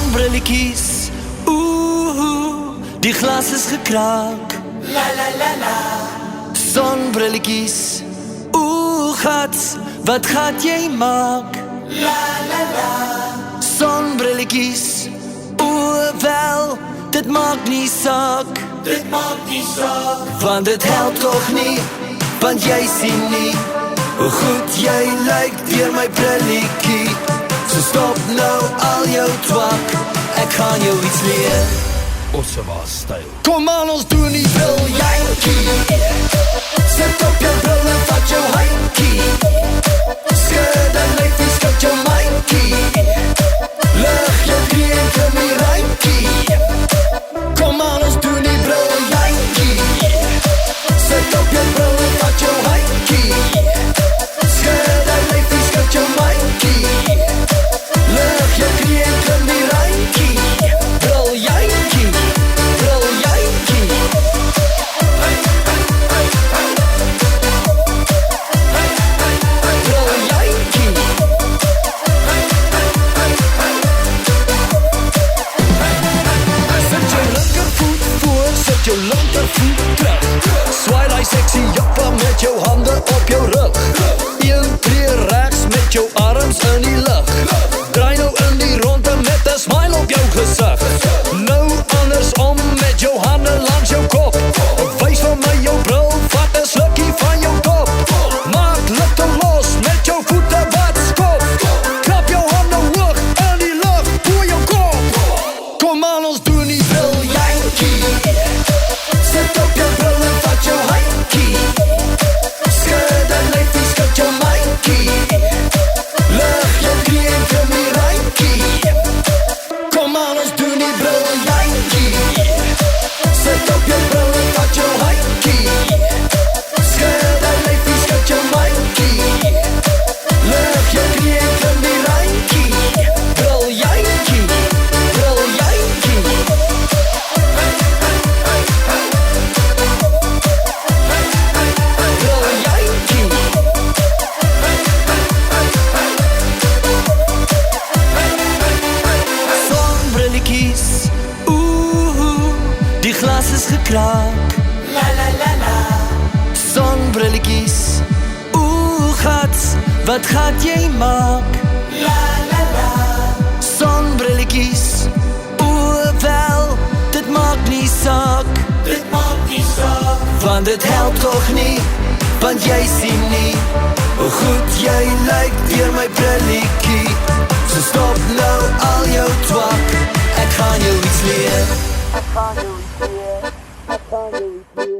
Zonbrilletjies, die glas is gekraak. La la la la. Zonbrilletjies, gats, wat gaat jy maak? La la la. Zonbrilletjies, wel, dit maak nie saak. Dit maak nie saak, want dit help toch nie, want jy sien nie hoe goed jy lyk deur my brilletjie. So stop nou al jou twak, ek gaan jou iets leer. Ossewa styl. Kom aan, ons doen die briljantjie. Sit op jou bril en vat jou handjie. Skud en lyfie, skud jou mindjie. Lig jou knie en klim die ruimtjie. Kom aan, ons doen die briljantjie. Sit op jou bril en vat jou handjie. Skud en lyfie, skud jou mindjie. Lig jou knie en klim die ruimtjie. Briljantjie. Jou linkervoet terug. Swaai die sexy joppa met jou hande op jou rug. Een tree regs met jou arms in die lug. Draai nou in die ronde met 'n smile op jou gesig. Nou andersom met jou hande langs jou kop. Wys vir my jou bril, vat 'n slukkie van jou kop. Maak litte los met jou voete wat skop. Klap jou hande hoog in die lug voor jou kop. Kom aan, ons doen die briljantjie. Sit op jou bril en vat jou handjie. Skud en lyfie, skud jou mindjie. Lig jou knie en klim die ruimtjie. Kom aan, ons doen die briljantjie. Sit op jou bril en vat jou handjie. Skud en lyfie, skud jou mindjie. Lig jou knie en klim die ruimtjie. Briljantjie, briljantjie. Zonbrilletjies, die glas is gekraak. La la la la. Zonbrilletjies, gats, wat gaat jy maak? La la la. Zonbrilletjies, wel, dit maak nie saak. Dit maak nie saak, want dit help toch nie, want jy sien nie hoe goed jy lyk deur my brilletjie. So stop nou al jou twak, ek gaan jou iets leer. Ek gaan jou iets leer.